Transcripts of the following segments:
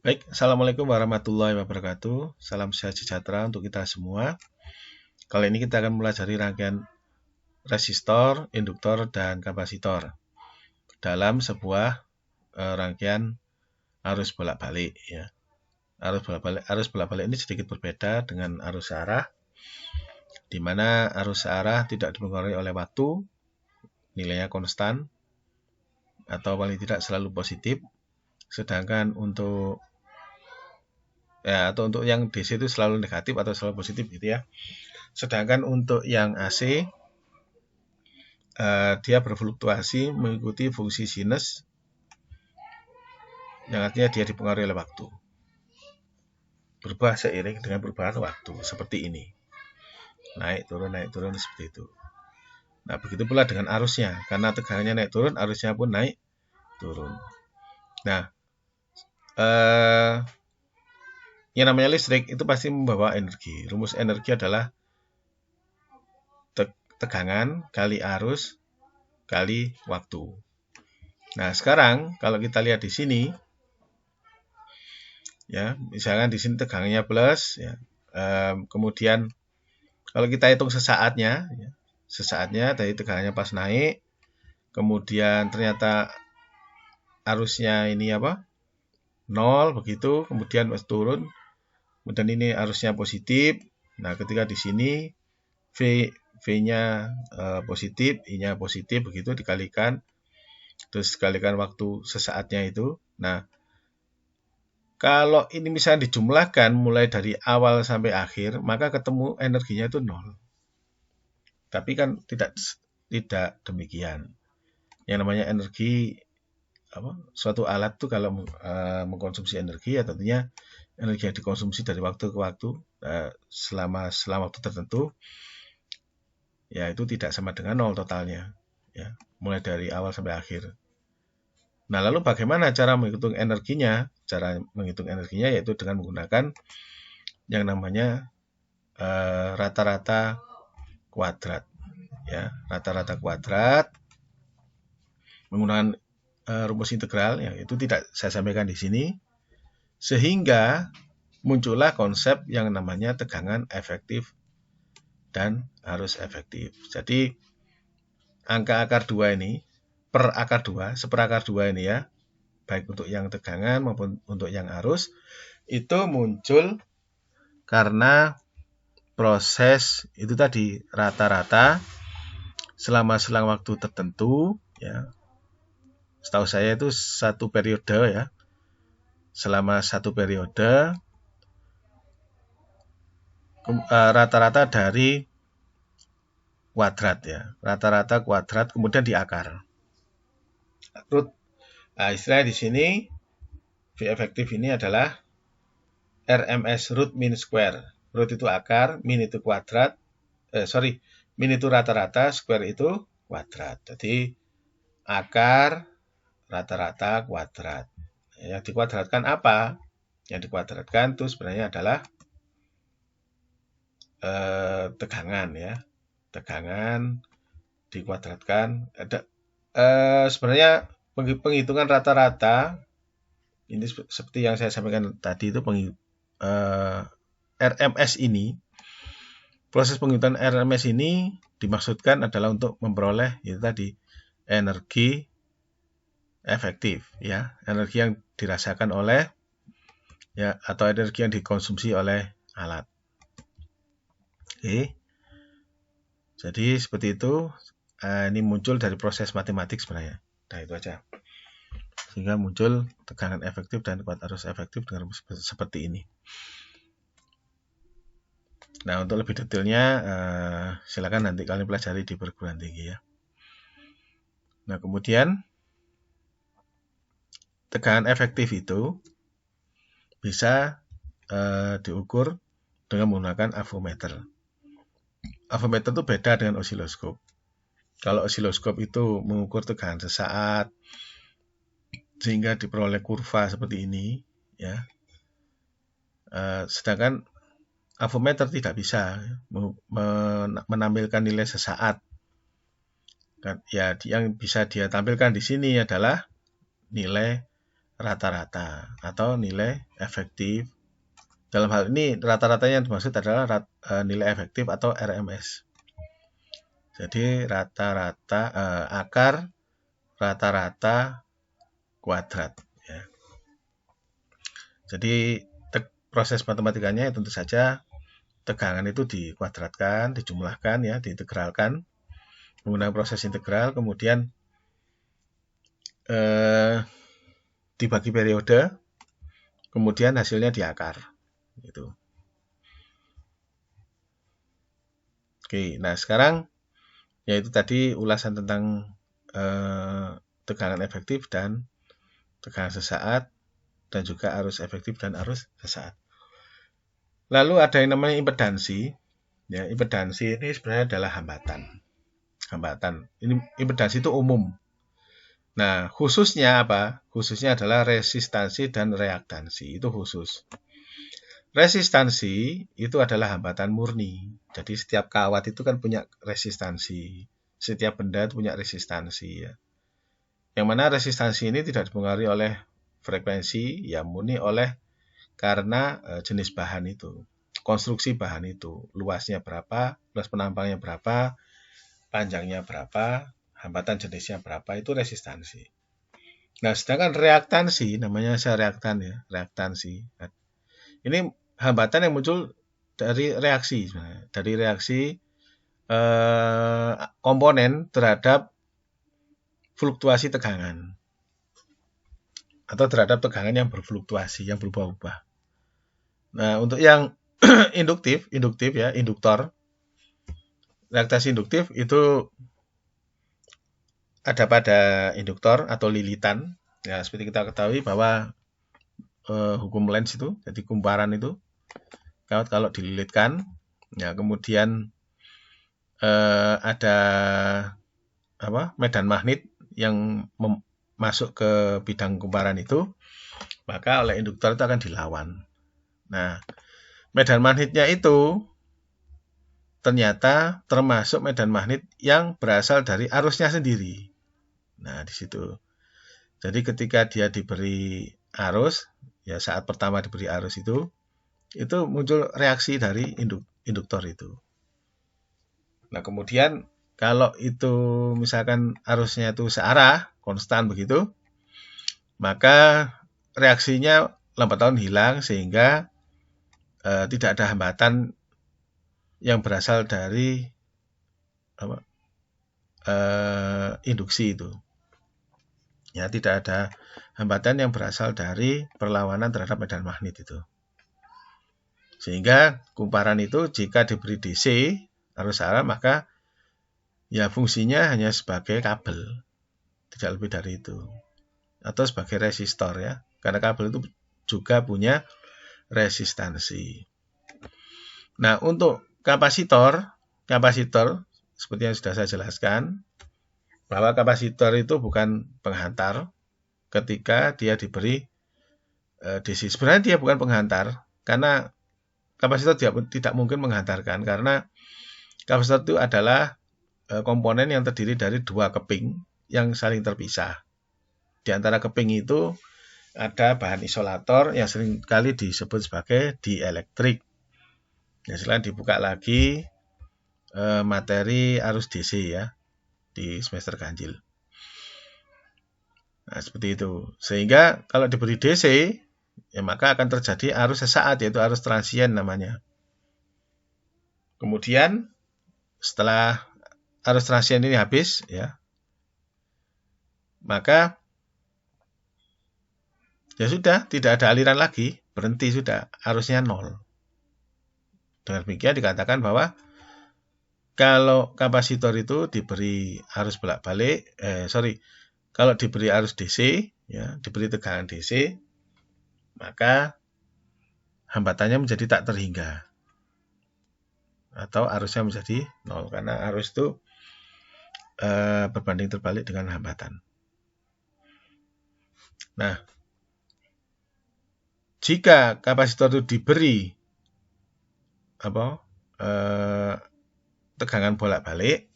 Baik, Assalamualaikum warahmatullahi wabarakatuh. Salam sehat sejahtera untuk kita semua. Kali ini kita akan mempelajari rangkaian resistor, induktor, dan kapasitor dalam sebuah rangkaian arus bolak-balik. Ya. Arus bolak-balik ini sedikit berbeda dengan arus arah, di mana arus arah tidak dipengaruhi oleh waktu, nilainya konstan, atau paling tidak selalu positif. Sedangkan untuk atau untuk yang DC itu selalu negatif atau selalu positif gitu ya. Sedangkan untuk yang AC dia berfluktuasi mengikuti fungsi sinus, yang artinya dia dipengaruhi oleh waktu. Berubah seiring dengan perubahan waktu, seperti ini. Naik turun seperti itu. Nah, begitu pula dengan arusnya. Karena tegangannya naik turun, arusnya pun naik turun. Nah, yang namanya listrik itu pasti membawa energi. Rumus energi adalah tegangan kali arus kali waktu. Nah, sekarang kalau kita lihat di sini, ya, misalkan di sini tegangannya plus, ya, kemudian kalau kita hitung sesaatnya, ya, sesaatnya dari tegangannya pas naik, kemudian ternyata arusnya ini apa? 0 begitu, kemudian turun, kemudian ini arusnya positif. Nah, ketika di sini V-nya positif, I-nya positif, begitu dikalikan, terus dikalikan waktu sesaatnya itu. Nah, kalau ini misalnya dijumlahkan mulai dari awal sampai akhir, maka ketemu energinya itu 0. Tapi kan tidak demikian. Yang namanya energi, suatu alat itu kalau mengkonsumsi energi, ya tentunya energi yang dikonsumsi dari waktu ke waktu selama waktu tertentu, ya itu tidak sama dengan 0 totalnya, ya, mulai dari awal sampai akhir. Nah, lalu bagaimana cara menghitung energinya? Cara menghitung energinya yaitu dengan menggunakan yang namanya rata-rata kuadrat, ya, rata-rata kuadrat menggunakan rumus integral, ya, itu tidak saya sampaikan di sini, sehingga muncullah konsep yang namanya tegangan efektif dan arus efektif. Jadi angka akar 2 ini per akar 2, seperakar 2 ini ya, baik untuk yang tegangan maupun untuk yang arus, itu muncul karena proses itu tadi rata-rata selama selang waktu tertentu, ya. Setahu saya itu satu periode, ya. Selama satu periode rata-rata dari kuadrat, ya. Rata-rata kuadrat kemudian diakar. Root. Nah, istilah di sini V efektif ini adalah RMS root mean square. Root itu akar, mean itu kuadrat. Mean itu rata-rata, square itu kuadrat. Jadi akar rata-rata kuadrat. Yang dikuadratkan apa? Yang dikuadratkan itu sebenarnya adalah tegangan, ya. Tegangan dikuadratkan. Sebenarnya penghitungan rata-rata ini seperti yang saya sampaikan tadi itu RMS ini, proses penghitungan RMS ini dimaksudkan adalah untuk memperoleh itu tadi energi efektif, ya, energi yang dirasakan oleh, ya, atau energi yang dikonsumsi oleh alat. Oke. Jadi seperti itu. Ini muncul dari proses matematik sebenarnya. Nah, itu aja. Sehingga muncul tegangan efektif dan kuat arus efektif dengan rumus seperti ini. Nah, untuk lebih detailnya silakan nanti kalian pelajari di perguruan tinggi, ya. Nah, kemudian tegangan efektif itu bisa diukur dengan menggunakan avometer. Avometer itu beda dengan osiloskop. Kalau osiloskop itu mengukur tegangan sesaat sehingga diperoleh kurva seperti ini, ya. Sedangkan avometer tidak bisa menampilkan nilai sesaat. Ya, yang bisa dia tampilkan di sini adalah nilai rata-rata atau nilai efektif. Dalam hal ini rata-ratanya yang dimaksud adalah nilai efektif atau RMS. Jadi rata-rata akar rata-rata kuadrat. Ya. Jadi proses matematikanya tentu saja tegangan itu dikuadratkan, dijumlahkan, ya, diintegralkan menggunakan proses integral, kemudian dibagi periode, kemudian hasilnya diakar. Gitu. Oke, nah sekarang yaitu tadi ulasan tentang tegangan efektif dan tegangan sesaat, dan juga arus efektif dan arus sesaat. Lalu ada yang namanya impedansi. Ya, impedansi ini sebenarnya adalah hambatan. Ini impedansi itu umum. Nah, khususnya apa? Khususnya adalah resistansi dan reaktansi. Itu khusus. Resistansi itu adalah hambatan murni. Jadi setiap kawat itu kan punya resistansi. Setiap benda itu punya resistansi, ya. Yang mana resistansi ini tidak dipengaruhi oleh frekuensi, ya, murni oleh karena jenis bahan itu, konstruksi bahan itu, luasnya berapa, luas penampangnya berapa, panjangnya berapa, hambatan jenisnya berapa, itu resistansi. Nah, sedangkan reaktansi, namanya reaktan, ya, reaktansi. Ini hambatan yang muncul dari reaksi, sebenarnya. Dari reaksi komponen terhadap fluktuasi tegangan atau terhadap tegangan yang berfluktuasi, yang berubah-ubah. Nah, untuk yang induktif ya, induktor, reaktasi induktif itu ada pada induktor atau lilitan. Ya, seperti kita ketahui bahwa hukum Lenz itu, jadi kumparan itu, kalau dililitkan, ya, kemudian ada medan magnet yang masuk ke bidang kumparan itu, maka oleh induktor itu akan dilawan. Nah, medan magnetnya itu ternyata termasuk medan magnet yang berasal dari arusnya sendiri. Nah, di situ. Jadi ketika dia diberi arus, ya, saat pertama diberi arus itu muncul reaksi dari induktor itu. Nah, kemudian kalau itu misalkan arusnya itu searah, konstan begitu, maka reaksinya lambat laun hilang sehingga tidak ada hambatan yang berasal dari induksi itu. Ya, tidak ada hambatan yang berasal dari perlawanan terhadap medan magnet itu. Sehingga kumparan itu jika diberi DC arus searah, maka ya fungsinya hanya sebagai kabel, tidak lebih dari itu, atau sebagai resistor, ya, karena kabel itu juga punya resistansi. Nah, untuk kapasitor seperti yang sudah saya jelaskan, bahwa kapasitor itu bukan penghantar ketika dia diberi DC. Sebenarnya dia bukan penghantar, karena kapasitor tidak mungkin menghantarkan, karena kapasitor itu adalah komponen yang terdiri dari dua keping yang saling terpisah. Di antara keping itu ada bahan isolator yang seringkali disebut sebagai dielektrik. Ya, silahkan dibuka lagi materi arus DC, ya, di semester ganjil. Nah, seperti itu. Sehingga kalau diberi DC, ya, maka akan terjadi arus sesaat, yaitu arus transien namanya. Kemudian setelah arus transien ini habis, ya, maka ya sudah, tidak ada aliran lagi, berhenti sudah, arusnya 0. Dengan demikian dikatakan bahwa kalau kapasitor itu diberi arus bolak-balik, kalau diberi arus DC, ya, diberi tegangan DC, maka hambatannya menjadi tak terhingga, atau arusnya menjadi 0, karena arus itu berbanding terbalik dengan hambatan. Nah, jika kapasitor itu diberi tegangan bolak-balik,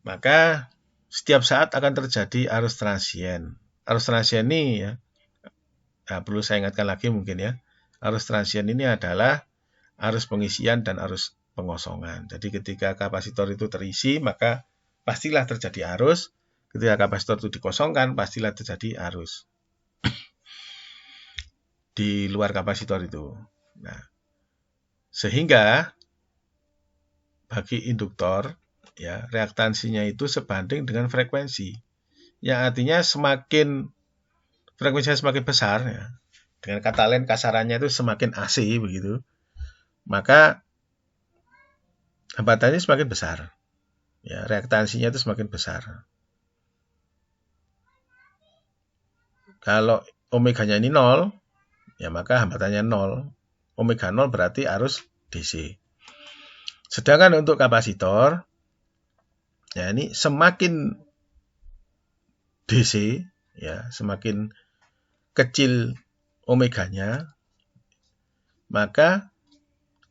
maka setiap saat akan terjadi arus transien. Arus transien ini, ya, Nah, perlu saya ingatkan lagi mungkin ya. Arus transien ini adalah arus pengisian dan arus pengosongan. Jadi ketika kapasitor itu terisi, maka pastilah terjadi arus. Ketika kapasitor itu dikosongkan, pastilah terjadi arus di luar kapasitor itu. Nah, sehingga bagi induktor, ya, reaktansinya itu sebanding dengan frekuensi. Yang artinya frekuensinya semakin besar, ya, dengan kata lain kasarannya itu semakin AC begitu, maka hambatannya semakin besar. Ya, reaktansinya itu semakin besar. Kalau omeganya ini 0, ya maka hambatannya 0. Omega 0 berarti arus DC. Sedangkan untuk kapasitor, ya ini semakin DC, ya semakin kecil omeganya, maka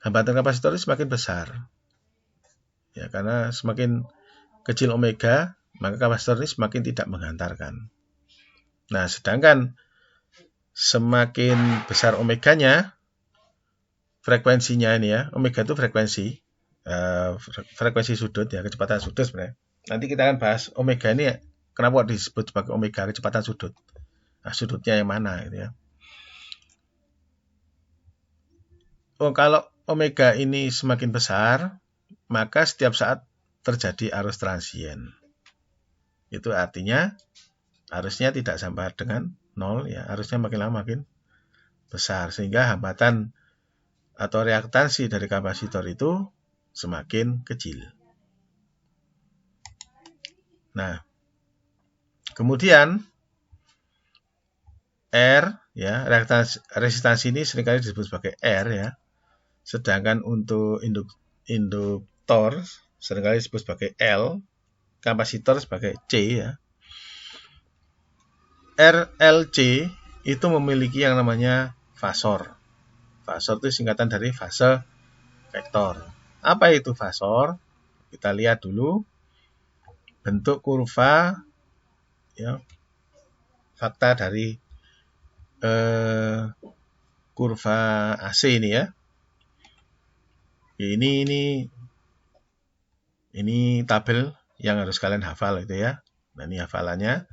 hambatan kapasitor semakin besar. Ya, karena semakin kecil omega, maka kapasitor ini semakin tidak menghantarkan. Nah, sedangkan semakin besar omeganya, frekuensinya ini ya, omega itu frekuensi sudut ya, kecepatan sudut sebenarnya. Nanti kita akan bahas omega ini kenapa disebut sebagai omega, kecepatan sudut. Nah, sudutnya yang mana gitu ya. Oh, kalau omega ini semakin besar, maka setiap saat terjadi arus transien. Itu artinya arusnya tidak sama dengan 0 ya, arusnya makin lama makin besar sehingga hambatan atau reaktansi dari kapasitor itu semakin kecil. Nah, kemudian R ya, resistansi ini seringkali disebut sebagai R ya. Sedangkan untuk induktor seringkali disebut sebagai L, kapasitor sebagai C ya. RLC itu memiliki yang namanya fasor. Fasor itu singkatan dari fase vektor. Apa itu fasor? Kita lihat dulu bentuk kurva ya, fakta dari kurva AC ini ya. Ini tabel yang harus kalian hafal itu ya. Nah, ini hafalannya.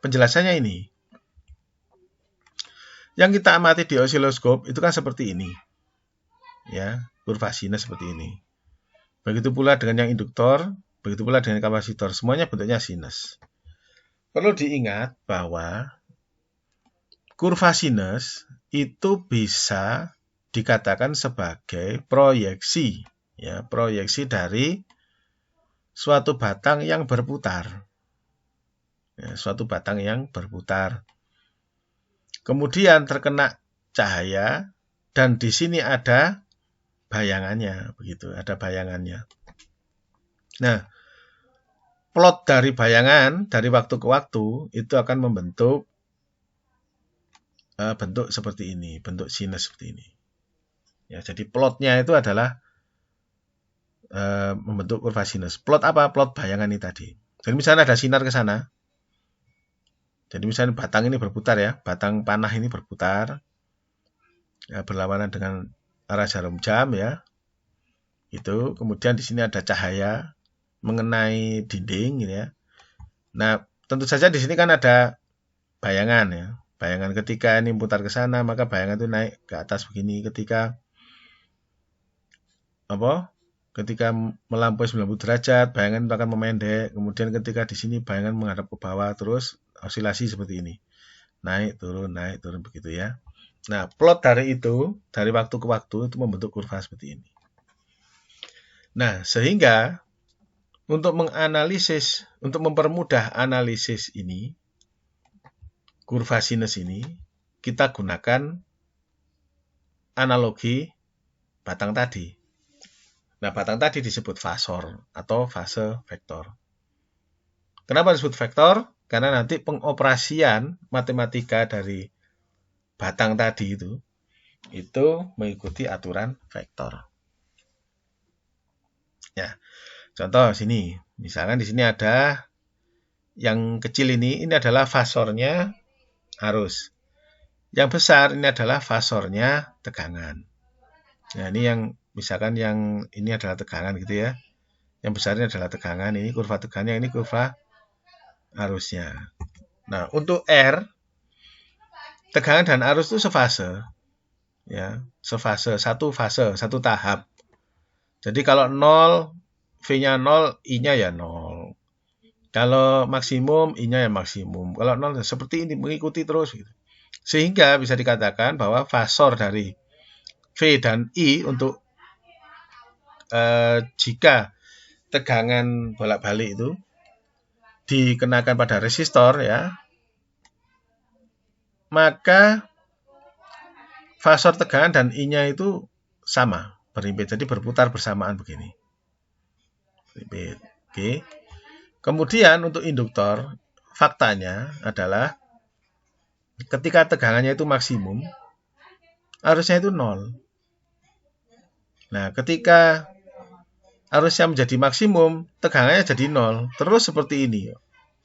Penjelasannya ini. Yang kita amati di osiloskop itu kan seperti ini. Ya, kurva sinus seperti ini. Begitu pula dengan yang induktor, begitu pula dengan kapasitor, semuanya bentuknya sinus. Perlu diingat bahwa kurva sinus itu bisa dikatakan sebagai proyeksi, ya, proyeksi dari suatu batang yang berputar. Ya, suatu batang yang berputar. Kemudian terkena cahaya dan di sini ada bayangannya, begitu, ada bayangannya. Nah, plot dari bayangan dari waktu ke waktu itu akan membentuk bentuk seperti ini, bentuk sinus seperti ini. Ya, jadi plotnya itu adalah membentuk kurva sinus. Plot apa? Plot bayangan ini tadi. Jadi misalnya ada sinar ke sana. Jadi misalnya batang ini berputar ya, batang panah ini berputar ya, berlawanan dengan arah jarum jam ya. Itu kemudian di sini ada cahaya mengenai dinding gitu ya. Nah, tentu saja di sini kan ada bayangan ya. Bayangan ketika ini putar ke sana, maka bayangan itu naik ke atas begini. Ketika melampaui 90 derajat, bayangan itu akan memendek. Kemudian ketika di sini bayangan menghadap ke bawah, terus osilasi seperti ini. Naik, turun begitu ya. Nah, plot dari itu, dari waktu ke waktu, itu membentuk kurva seperti ini. Nah, sehingga untuk menganalisis, untuk mempermudah analisis ini, kurva sinus ini, kita gunakan analogi batang tadi. Nah, batang tadi disebut fasor atau fase vektor. Kenapa disebut vektor? Karena nanti pengoperasian matematika dari batang tadi itu mengikuti aturan vektor. Ya, contoh sini, misalkan di sini ada yang kecil ini adalah fasornya arus. Yang besar ini adalah fasornya tegangan. Nah, ini yang misalkan yang ini adalah tegangan gitu ya. Yang besar ini adalah tegangan, ini kurva tegangannya, ini kurva arusnya. Nah, untuk R, tegangan dan arus itu sefase. Ya, sefase, satu tahap. Jadi kalau 0, V-nya 0, I-nya ya 0. Kalau maksimum, I-nya ya maksimum. Kalau 0, seperti ini, mengikuti terus. Gitu. Sehingga bisa dikatakan bahwa fasor dari V dan I untuk jika tegangan bolak-balik itu dikenakan pada resistor ya, maka fasor tegangan dan I-nya itu sama, berimpit. Jadi berputar bersamaan begini. Berimpit. Oke. Kemudian untuk induktor, faktanya adalah ketika tegangannya itu maksimum, arusnya itu 0. Nah, ketika arusnya menjadi maksimum, tegangannya jadi 0. Terus seperti ini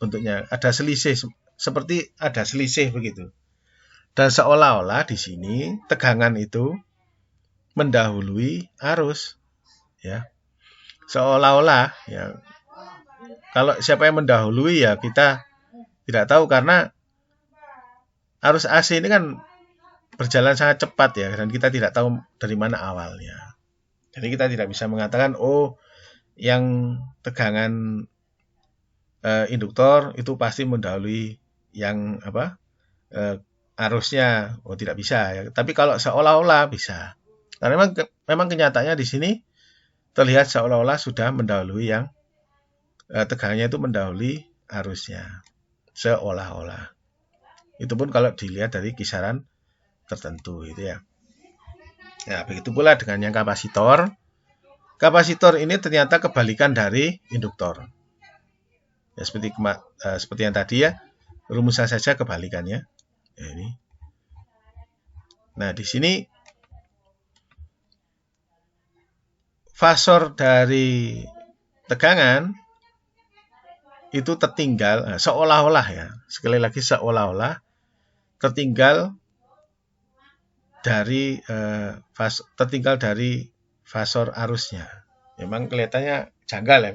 bentuknya, ada selisih, seperti ada selisih begitu. Dan seolah-olah di sini tegangan itu mendahului arus, ya. Seolah-olah, ya. Kalau siapa yang mendahului ya kita tidak tahu karena arus AC ini kan berjalan sangat cepat ya, dan kita tidak tahu dari mana awalnya. Jadi kita tidak bisa mengatakan, oh, yang tegangan induktor itu pasti mendahului yang arusnya. Oh, tidak bisa ya. Tapi kalau seolah-olah bisa. Karena memang kenyataannya di sini terlihat seolah-olah sudah mendahului yang tegangannya itu mendahului arusnya. Seolah-olah. Itu pun kalau dilihat dari kisaran tertentu itu ya. Nah, begitu pula dengan yang kapasitor. Kapasitor ini ternyata kebalikan dari induktor. Ya, seperti yang tadi ya, rumusnya saja kebalikannya. Ya, ini. Nah, di sini fasor dari tegangan itu tertinggal, seolah-olah ya, sekali lagi seolah-olah tertinggal dari fasor arusnya. Memang kelihatannya janggal ya,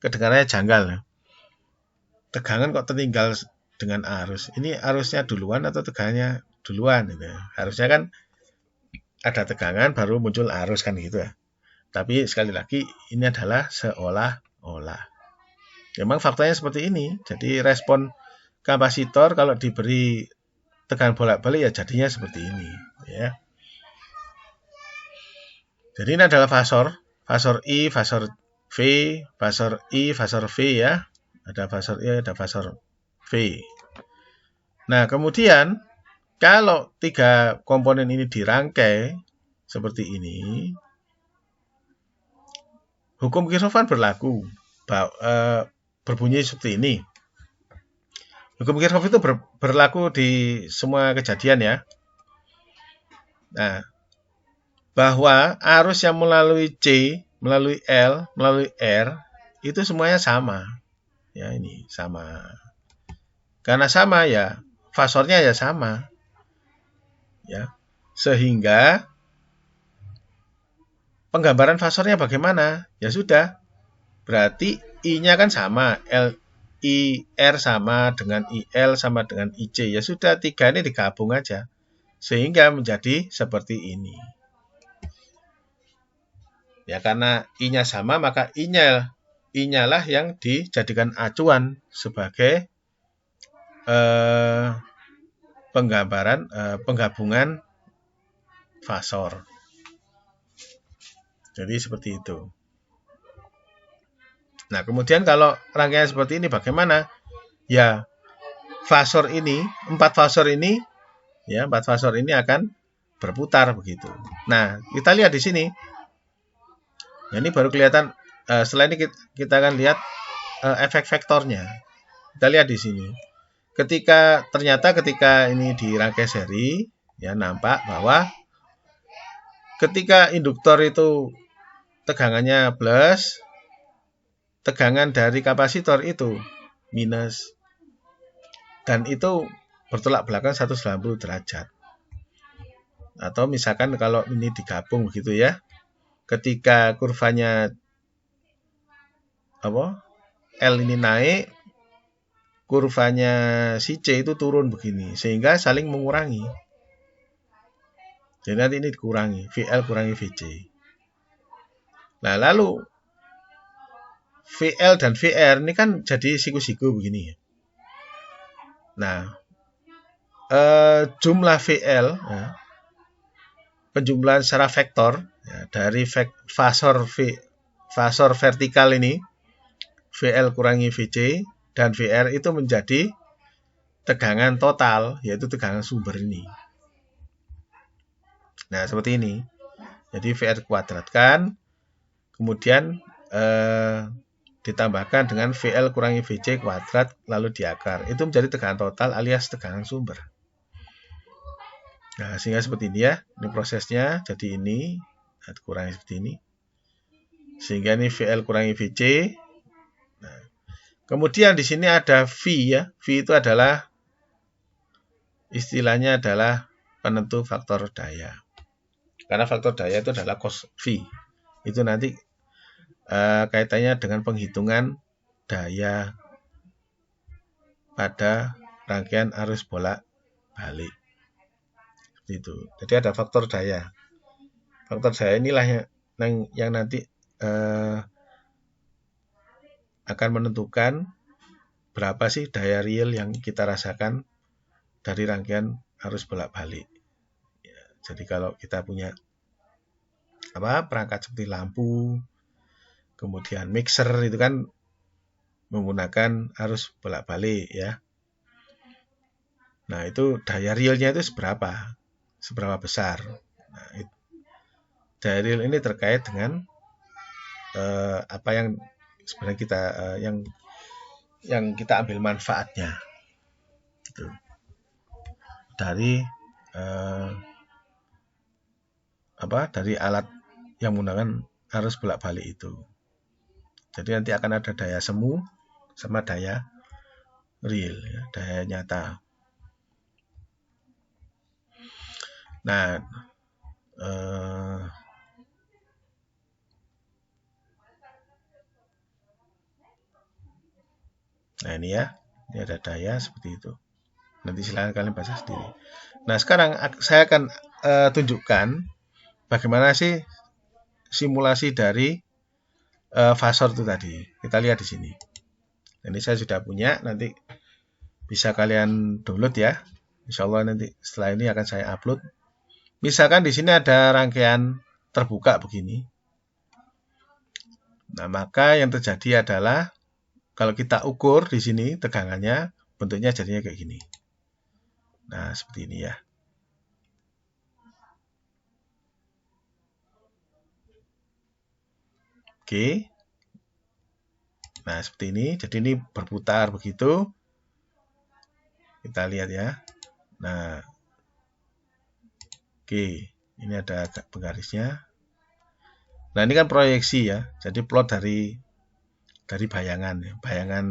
kedengarannya janggal ya. Tegangan kok tertinggal dengan arus. Ini arusnya duluan atau tegangannya duluan gitu ya. Harusnya kan ada tegangan baru muncul arus kan gitu ya. Tapi sekali lagi ini adalah seolah-olah. Memang faktanya seperti ini. Jadi respon kapasitor kalau diberi tegangan bolak-balik ya jadinya seperti ini ya. Jadi ini adalah fasor I, fasor V, fasor I, fasor V ya. Ada fasor I, ada fasor V. Nah, kemudian kalau tiga komponen ini dirangkai seperti ini, hukum Kirchhoff berlaku, berbunyi seperti ini. Hukum Kirchhoff itu berlaku di semua kejadian ya. Nah, bahwa arus yang melalui C, melalui L, melalui R, itu semuanya sama. Ya, ini sama. Karena sama ya, fasornya ya sama. Ya. Sehingga penggambaran fasornya bagaimana? Ya sudah. Berarti I-nya kan sama, IR sama dengan IL sama dengan IC. Ya sudah, tiga ini digabung aja. Sehingga menjadi seperti ini. Ya karena I-nya sama, maka I-nya lah yang dijadikan acuan sebagai penggabungan fasor. Jadi seperti itu. Nah, kemudian kalau rangkaian seperti ini bagaimana? Ya, fasor ini, empat fasor ini akan berputar begitu. Nah, kita lihat di sini. Nah, ini baru kelihatan. Setelah ini kita akan lihat efek vektornya. Kita lihat di sini. Ketika ini dirangkai seri, ya nampak bahwa ketika induktor itu tegangannya plus, tegangan dari kapasitor itu minus. Dan itu bertolak belakang 180 derajat. Atau misalkan kalau ini digabung begitu ya. Ketika kurvanya L ini naik, kurvanya si C itu turun begini, sehingga saling mengurangi. Jadi nanti ini dikurangi, VL kurangi VC. Nah, lalu VL dan VR ini kan jadi siku-siku begini ya. Nah, jumlah VL, ya, penjumlahan secara vektor ya, dari fasor vertikal ini, VL kurangi VC, dan VR itu menjadi tegangan total, yaitu tegangan sumber ini. Nah, seperti ini. Jadi VR kuadratkan, kemudian ditambahkan dengan VL kurangi VC kuadrat, lalu diakar. Itu menjadi tegangan total alias tegangan sumber. Nah, sehingga seperti ini ya. Ini prosesnya, jadi ini, kurangi seperti ini. Sehingga ini VL kurangi VC. Nah, kemudian di sini ada V ya. V itu adalah, istilahnya adalah penentu faktor daya. Karena faktor daya itu adalah cos V. Itu nanti kaitannya dengan penghitungan daya pada rangkaian arus bolak-balik. Seperti itu. Jadi ada faktor daya. Faktor daya inilah yang nanti akan menentukan berapa sih daya real yang kita rasakan dari rangkaian arus bolak-balik. Ya, jadi kalau kita punya perangkat seperti lampu, kemudian mixer itu kan menggunakan arus bolak-balik ya. Nah, itu daya realnya itu seberapa besar. Nah, daya real ini terkait dengan apa yang sebenarnya kita yang kita ambil manfaatnya gitu. Dari dari alat yang menggunakan arus bolak-balik itu. Jadi nanti akan ada daya semu sama daya real, ya, daya nyata. Nah, ini ya, ini ada daya seperti itu. Nanti silakan kalian baca sendiri. Nah, sekarang saya akan tunjukkan bagaimana sih simulasi dari fasor itu tadi. Kita lihat di sini. Ini saya sudah punya, nanti bisa kalian download ya. Insya Allah nanti setelah ini akan saya upload. Misalkan di sini ada rangkaian terbuka begini. Nah, maka yang terjadi adalah kalau kita ukur di sini tegangannya, bentuknya jadinya kayak gini. Nah, seperti ini ya. Oke. Nah, seperti ini. Jadi ini berputar begitu. Kita lihat ya. Nah, oke. Ini ada penggarisnya. Nah, ini kan proyeksi ya. Jadi plot dari bayangan ya. Bayangan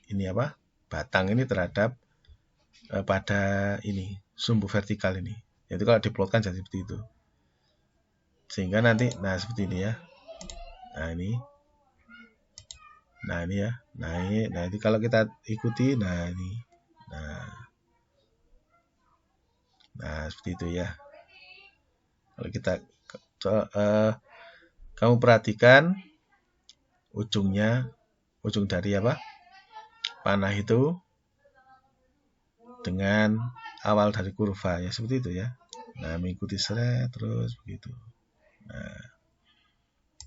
ini batang ini terhadap pada ini sumbu vertikal ini. Jadi kalau diplotkan jadi seperti itu. Sehingga nanti seperti ini ya. Nah, ini ya. Nah, ini kalau kita ikuti ini. Nah, seperti itu ya. Kalau kita kamu perhatikan ujung dari panah itu dengan awal dari kurva ya, seperti itu ya. Nah, mengikuti seret terus begitu. Nah,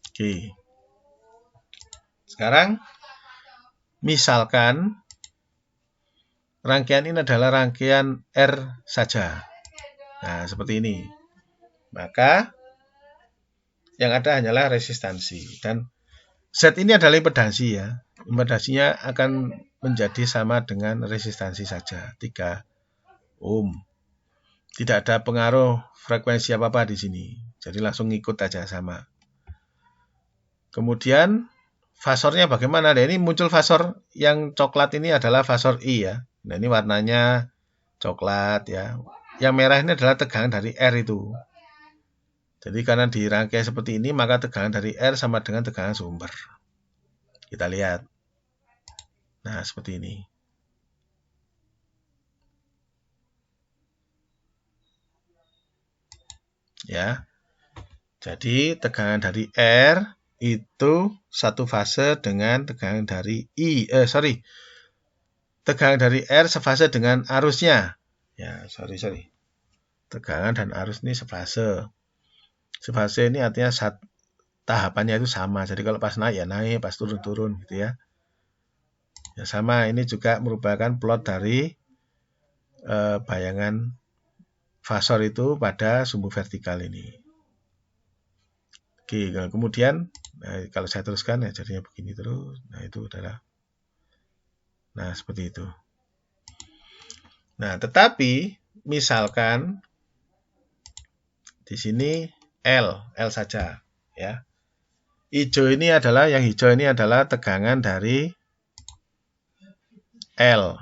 oke. Sekarang misalkan rangkaian ini adalah rangkaian R saja. Nah, seperti ini. Maka yang ada hanyalah resistansi. Dan Z ini adalah impedansi ya. Impedansinya akan menjadi sama dengan resistansi saja, 3 ohm. Tidak ada pengaruh frekuensi apa-apa di sini. Jadi langsung ngikut aja sama. Kemudian fasornya bagaimana? Nah, ini muncul fasor yang coklat ini adalah fasor I ya. Nah, ini warnanya coklat ya. yang merah ini adalah tegangan dari R itu. Jadi karena dirangkai seperti ini, maka tegangan dari R sama dengan tegangan sumber. Kita lihat. Nah, seperti ini. Ya. Jadi tegangan dari R itu satu fase dengan tegangan dari tegangan dari R sefase dengan arusnya. Ya, sorry. Tegangan dan arus ini sefase. Sefase ini artinya tahapannya itu sama. Jadi kalau pas naik ya naik, pas turun gitu ya. Ya sama, ini juga merupakan plot dari bayangan fasor itu pada sumbu vertikal ini. Oke, kemudian kalau saya teruskan ya jadinya begini terus. Nah, itu adalah seperti itu. Nah, tetapi misalkan di sini L saja ya. Yang hijau ini adalah tegangan dari L.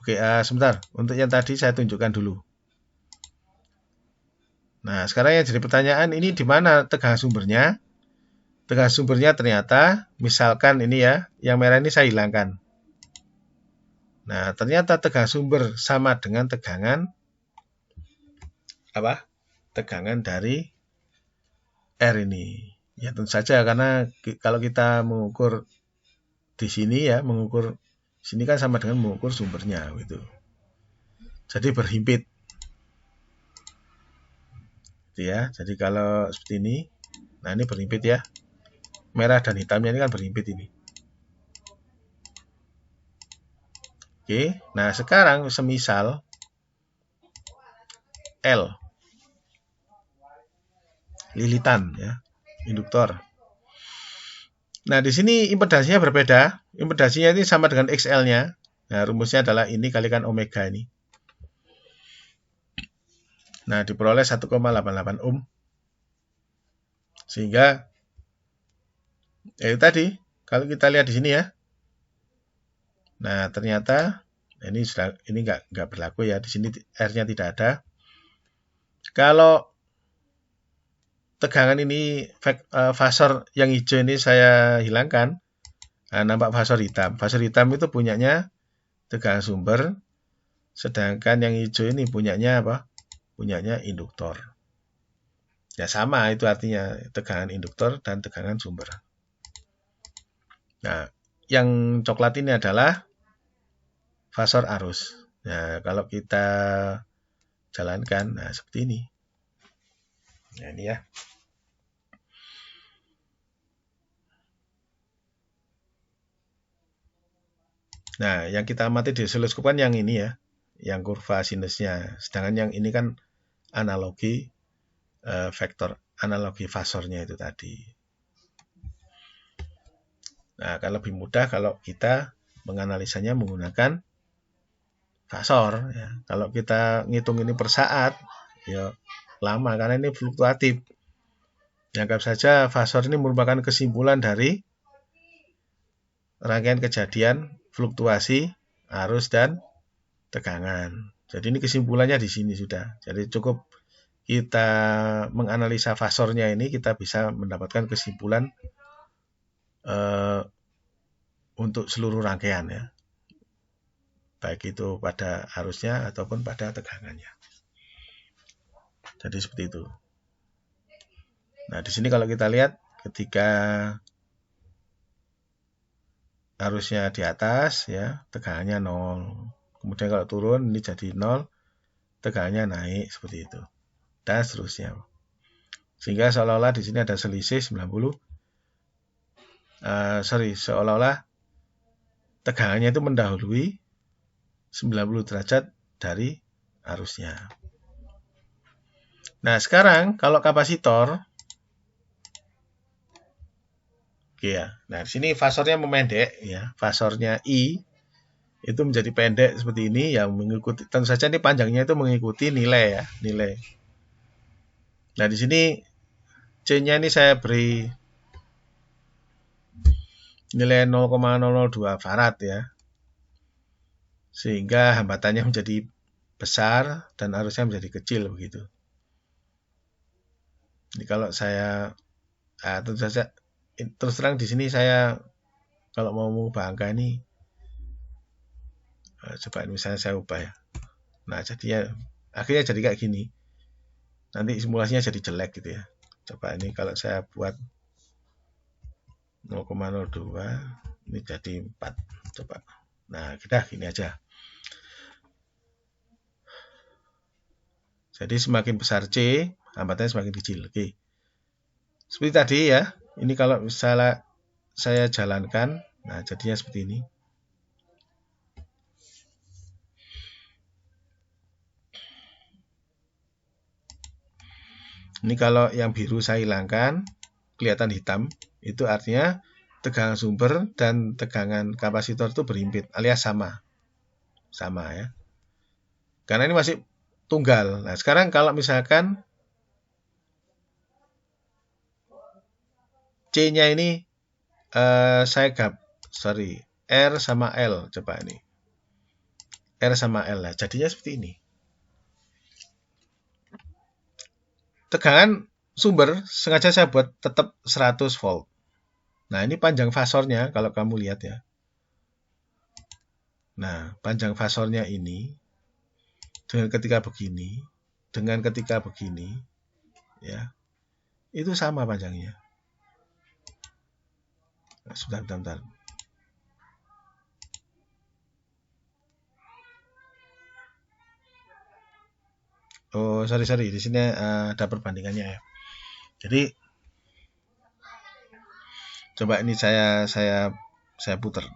Oke, sebentar. Untuk yang tadi saya tunjukkan dulu. Nah, sekarang yang jadi pertanyaan, ini di mana tegangan sumbernya? Tegangan sumbernya ternyata, misalkan ini ya, yang merah ini saya hilangkan. Nah, ternyata tegangan sumber sama dengan tegangan tegangan dari R ini. Ya tentu saja, karena kalau kita mengukur di sini ya, mengukur sini kan sama dengan mengukur sumbernya gitu. Jadi berhimpit. Gitu ya. Jadi kalau seperti ini, nah ini berhimpit ya. Merah dan hitamnya ini kan berhimpit ini. Oke, nah sekarang semisal L lilitan ya, induktor. Nah, di sini impedasinya berbeda. Impedasinya ini sama dengan XL-nya. Nah, rumusnya adalah ini kalikan omega ini. Nah, diperoleh 1,88 ohm. Sehingga itu tadi, kalau kita lihat di sini ya. Nah, ternyata ini nggak berlaku ya. Di sini R-nya tidak ada. Kalau tegangan ini fasor yang hijau ini saya hilangkan, nah, nampak fasor hitam. Fasor hitam itu punyanya tegangan sumber, sedangkan yang hijau ini punyanya apa? Punyanya induktor. Ya sama, itu artinya tegangan induktor dan tegangan sumber. Nah, yang coklat ini adalah fasor arus. Nah, kalau kita jalankan, nah seperti ini. Nah, ini ya. Nah, yang kita amati di osiloskop kan yang ini ya, yang kurva sinusnya. Sedangkan yang ini kan analogi vektor, analogi fasornya itu tadi. Nah, akan lebih mudah kalau kita menganalisanya menggunakan fasor. Ya. Kalau kita ngitung ini per saat, ya lama karena ini fluktuatif. Anggap saja fasor ini merupakan kesimpulan dari rangkaian kejadian fluktuasi arus dan tegangan. Jadi ini kesimpulannya di sini sudah. Jadi cukup kita menganalisa fasornya ini, kita bisa mendapatkan kesimpulan untuk seluruh rangkaian ya. Baik itu pada arusnya ataupun pada tegangannya. Jadi seperti itu. Nah, di sini kalau kita lihat ketika arusnya di atas ya, tegangannya 0. Kemudian kalau turun ini jadi 0, tegangannya naik seperti itu. Dan seterusnya. Sehingga seolah-olah di sini ada selisih 90. Seolah-olah tegangannya itu mendahului 90 derajat dari arusnya. Nah, sekarang kalau kapasitor, ya. Nah, di sini fasornya memendek ya. Fasornya I itu menjadi pendek seperti ini yang mengikuti, tentu saja ini panjangnya itu mengikuti nilai ya, nilai. Nah, di sini C-nya ini saya beri nilai 0,002 farad ya. sehingga hambatannya menjadi besar dan arusnya menjadi kecil begitu. Ini kalau saya terus terang di sini saya kalau mau mengubah angka ini coba misalnya saya ubah ya. Nah, jadinya akhirnya jadi kayak gini. Nanti simulasinya jadi jelek gitu ya. Coba ini kalau saya buat 0,02 ini jadi 4. Coba. Nah, kita gini aja. Jadi semakin besar C, hambatannya semakin kecil. Oke. Seperti tadi ya. Ini kalau misalnya saya jalankan, nah jadinya seperti ini. Ini kalau yang biru saya hilangkan, kelihatan hitam, itu artinya tegangan sumber dan tegangan kapasitor itu berimpit, alias sama. Sama ya. Karena ini masih tunggal. Nah, sekarang kalau misalkan C-nya ini R sama L, coba ini. R sama L, nah, jadinya seperti ini. Tegangan sumber sengaja saya buat tetap 100 volt. Nah, ini panjang fasornya kalau kamu lihat ya. Nah, panjang fasornya ini dengan ketika begini, ya, itu sama panjangnya. Nah, sebentar. Oh, sorry, di sini ada perbandingannya ya. Jadi, coba ini saya putar.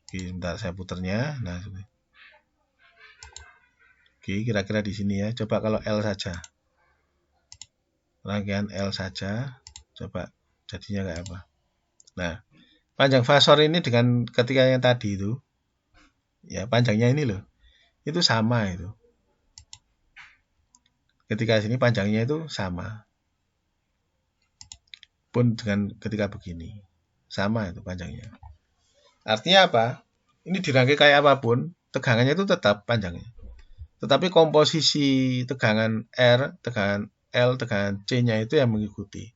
Oke, sebentar saya putarnya. Nah, oke, kira-kira di sini ya. Coba kalau L saja. Rangkaian L saja. Coba jadinya kayak apa. Nah, panjang fasor ini dengan ketika yang tadi itu, ya panjangnya ini loh. Itu sama itu. Ketika sini panjangnya itu sama. Pun dengan ketika begini. Sama itu panjangnya. Artinya apa? Ini dirangkai kayak apapun, tegangannya itu tetap panjangnya. Tetapi komposisi tegangan R, tegangan L, tegangan C-nya itu yang mengikuti.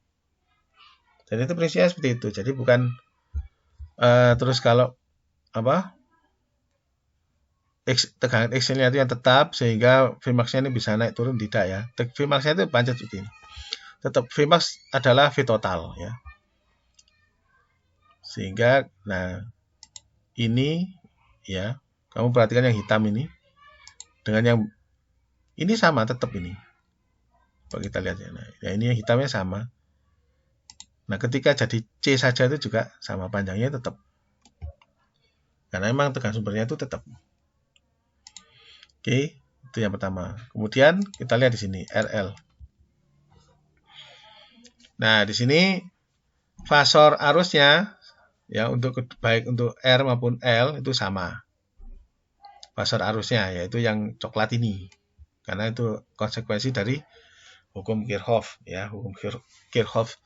Jadi itu prinsipnya seperti itu. Jadi bukan terus kalau apa? Tegangan X-nya itu yang tetap sehingga Vmax-nya ini bisa naik turun, tidak ya. Vmax-nya itu panjat seperti ini. Tetap Vmax adalah V total ya. Sehingga nah ini ya, kamu perhatikan yang hitam ini dengan yang ini sama tetap ini. Kalau kita lihat ya. Nah, ya ini yang hitamnya sama. Nah, ketika jadi C saja itu juga sama panjangnya tetap. Karena memang tegangan sumbernya itu tetap. Oke, itu yang pertama. Kemudian kita lihat di sini RL. Nah, di sini fasor arusnya ya baik untuk R maupun L itu sama. Fasor arusnya yaitu yang coklat ini. Karena itu konsekuensi dari hukum Kirchhoff ya, hukum Kirchhoff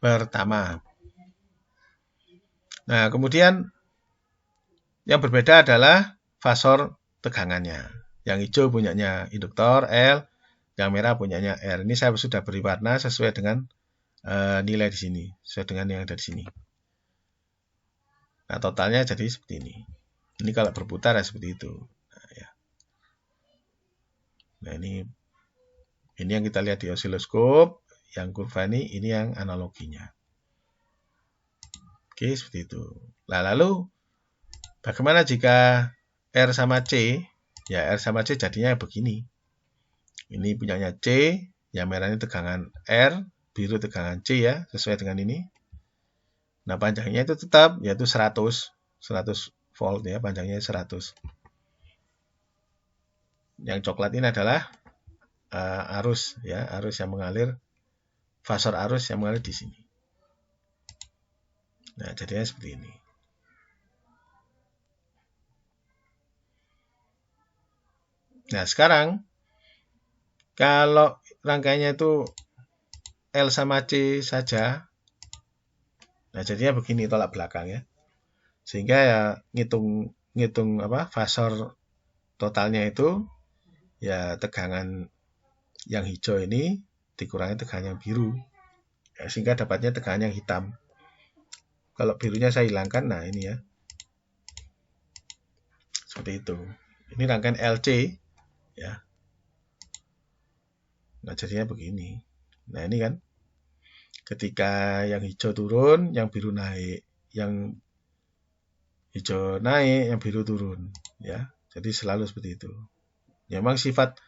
pertama. Nah, kemudian yang berbeda adalah fasor tegangannya. Yang hijau punyanya induktor L, yang merah punyanya R. Ini saya sudah beri warna sesuai dengan nilai di sini, sesuai dengan yang ada di sini. Nah, totalnya jadi seperti ini. Ini kalau berputar ya seperti itu. Nah, ya. Nah, ini yang kita lihat di osiloskop, yang kurva ini yang analoginya. Oke, seperti itu. Nah, lalu bagaimana jika R sama C? Ya, R sama C jadinya begini. Ini punyanya C, yang merah ini tegangan R, biru tegangan C ya, sesuai dengan ini. Nah, panjangnya itu tetap, yaitu 100 volt ya, panjangnya 100. Yang coklat ini adalah arus ya, arus yang mengalir, fasor arus yang mengalir di sini. Nah, jadinya seperti ini. Nah, sekarang kalau rangkaiannya itu L sama C saja, nah jadinya begini tolak belakang ya. Sehingga ya ngitung fasor totalnya itu ya tegangan yang hijau ini dikurangi tegangan yang biru. Ya, sehingga dapatnya tegangan yang hitam. Kalau birunya saya hilangkan, nah ini ya. Seperti itu. Ini rangkaian LC ya. Nah, jadinya begini. Nah, ini kan ketika yang hijau turun, yang biru naik. Yang hijau naik, yang biru turun ya. Jadi selalu seperti itu. Ya, memang sifat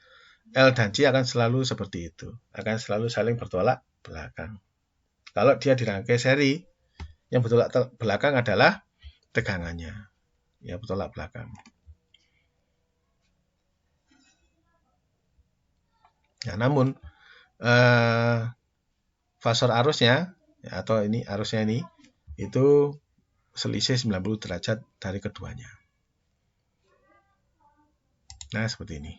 L dan C akan selalu seperti itu. Akan selalu saling bertolak belakang. Kalau dia dirangkai seri, yang bertolak belakang adalah tegangannya. Ya, bertolak belakang. Nah, namun fasor arusnya ya, atau ini arusnya ini itu selisih 90 derajat dari keduanya. Nah, seperti ini.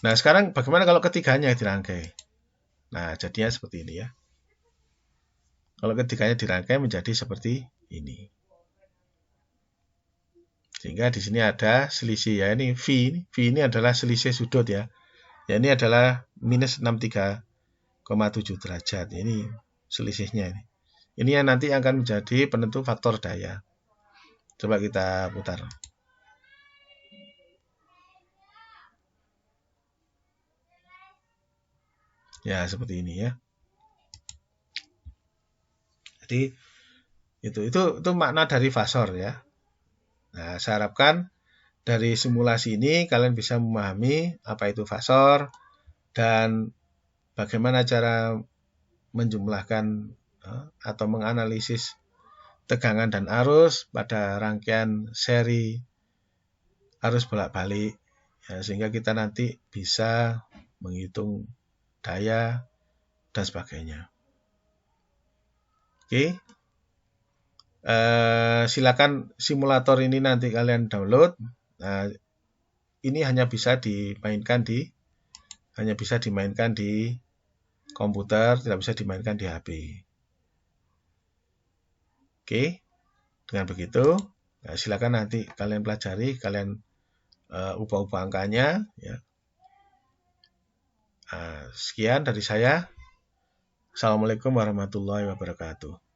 Nah, sekarang bagaimana kalau ketiganya dirangkai? Nah, jadinya seperti ini ya. Kalau ketiganya dirangkai menjadi seperti ini. Sehingga di sini ada selisih ya. Ini V ini adalah selisih sudut ya. Ya, ini adalah minus 63,7 derajat. Ini selisihnya ini. Ini yang nanti akan menjadi penentu faktor daya. Coba kita putar. Ya, seperti ini ya. Jadi itu makna dari fasor ya. Nah, saya harapkan dari simulasi ini kalian bisa memahami apa itu fasor dan bagaimana cara menjumlahkan atau menganalisis tegangan dan arus pada rangkaian seri arus bolak-balik ya, sehingga kita nanti bisa menghitung daya dan sebagainya. Oke. Silakan simulator ini nanti kalian download. Nah, ini hanya bisa dimainkan di komputer, tidak bisa dimainkan di HP. Oke, dengan begitu, nah, silakan nanti kalian pelajari, kalian ubah-ubah angkanya. Ya. Sekian dari saya. Assalamualaikum warahmatullahi wabarakatuh.